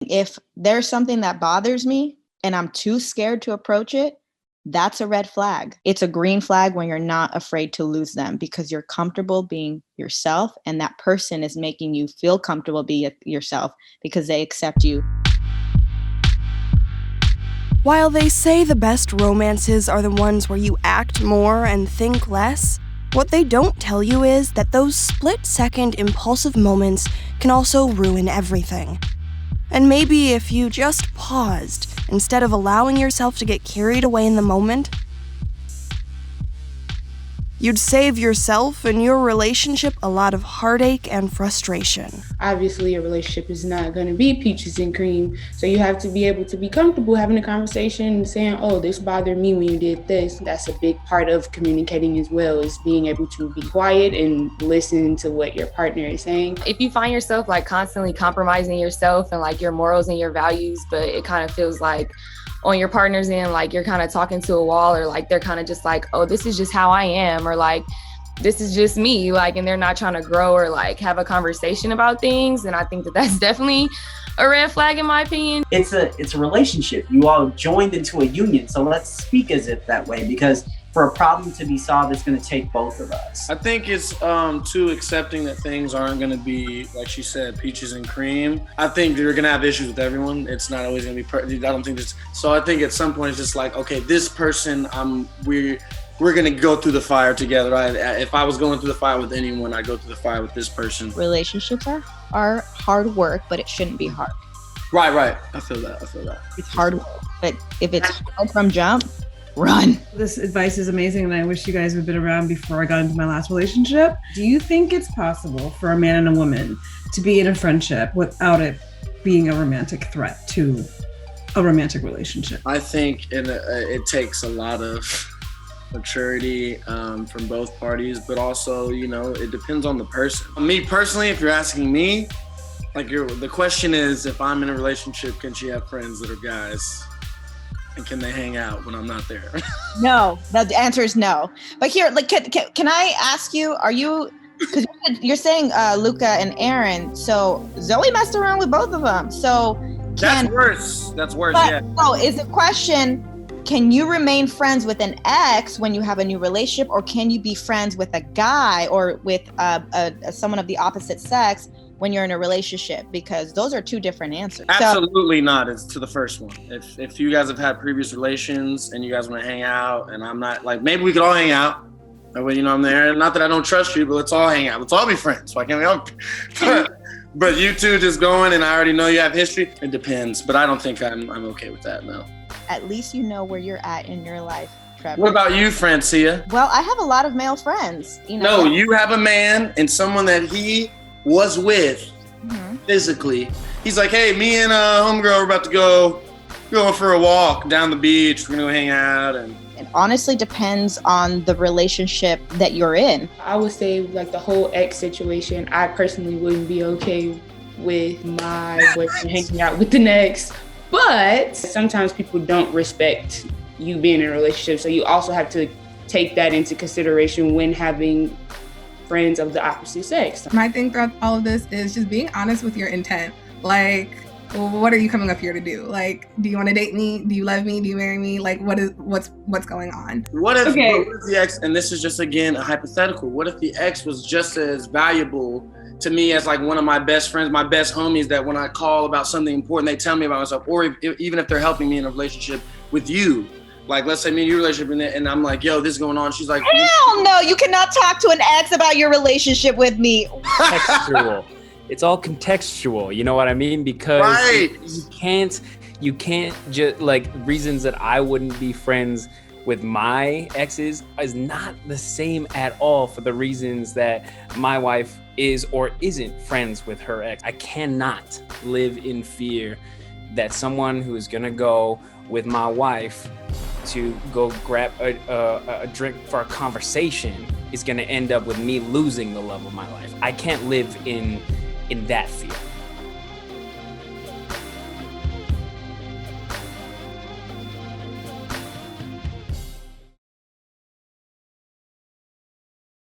If there's something that bothers me and I'm too scared to approach it, that's a red flag. It's a green flag when you're not afraid to lose them because you're comfortable being yourself and that person is making you feel comfortable being yourself because they accept you. While they say the best romances are the ones where you act more and think less, what they don't tell you is that those split-second impulsive moments can also ruin everything. And maybe if you just paused, instead of allowing yourself to get carried away in the moment, you'd save yourself and your relationship a lot of heartache and frustration. Obviously, a relationship is not going to be peaches and cream, so you have to be able to be comfortable having a conversation and saying, oh, this bothered me when you did this. That's a big part of communicating as well, is being able to be quiet and listen to what your partner is saying. If you find yourself like constantly compromising yourself and like your morals and your values, but it kind of feels like on your partner's end, like you're kind of talking to a wall, or like they're kind of just like, oh, this is just how I am, or like, this is just me, like, and they're not trying to grow or like have a conversation about things. And I think that that's definitely a red flag in my opinion. It's a relationship. You all joined into a union. So let's speak as if that way, because for a problem to be solved, it's going to take both of us. I think it's too accepting that things aren't going to be, like she said, peaches and cream. I think you're going to have issues with everyone. It's not always going to be I don't think this. So I think at some point it's just like, okay, this person, we're going to go through the fire together. If I was going through the fire with anyone, I'd go through the fire with this person. Relationships are hard work, but it shouldn't be hard. Right. I feel that. It's hard work, but if it's hard from jump, run. This advice is amazing, and I wish you guys would have been around before I got into my last relationship. Do you think it's possible for a man and a woman to be in a friendship without it being a romantic threat to a romantic relationship? I think it takes a lot of maturity from both parties, but also, it depends on the person. Me personally, if you're asking me, the question is, if I'm in a relationship, can she have friends that are guys? And can they hang out when I'm not there? No, the answer is no. But here, can I ask you, because you're saying Luca and Aaron, so Zoe messed around with both of them. So that's worse, yeah. So is the question, can you remain friends with an ex when you have a new relationship, or can you be friends with a guy or with someone of the opposite sex when you're in a relationship? Because those are two different answers. Absolutely not. It's to the first one. If you guys have had previous relations and you guys want to hang out, and I'm not, like, maybe we could all hang out. That way, I'm there. Not that I don't trust you, but let's all hang out. Let's all be friends. Why can't we all? But you two just going, and I already know you have history. It depends, but I don't think I'm okay with that, no. At least you know where you're at in your life, Trevor. What about you, Francia? Well, I have a lot of male friends. No, you have a man and someone that he was with physically. He's like, hey, me and homegirl are about to going for a walk down the beach. We're gonna go hang out. And it honestly depends on the relationship that you're in. I would say, like, the whole ex situation, I personally wouldn't be okay with my boyfriend hanging out with the next. But sometimes people don't respect you being in a relationship, so you also have to take that into consideration when having friends of the opposite sex. I think that all of this is just being honest with your intent. Like, what are you coming up here to do? Like, do you want to date me? Do you love me? Do you marry me? Like, what's going on? What if the ex, and this is just, again, a hypothetical, what if the ex was just as valuable to me as like one of my best friends, my best homies, that when I call about something important, they tell me about myself, or even if they're helping me in a relationship with you. Like, let's say me and your relationship, and I'm like, yo, this is going on. She's like, hell no, you cannot talk to an ex about your relationship with me. Contextual. It's all contextual, you know what I mean? Because you can't just, like, reasons that I wouldn't be friends with my exes is not the same at all for the reasons that my wife is or isn't friends with her ex. I cannot live in fear that someone who is gonna go with my wife to go grab a drink for a conversation is gonna end up with me losing the love of my life. I can't live in that fear.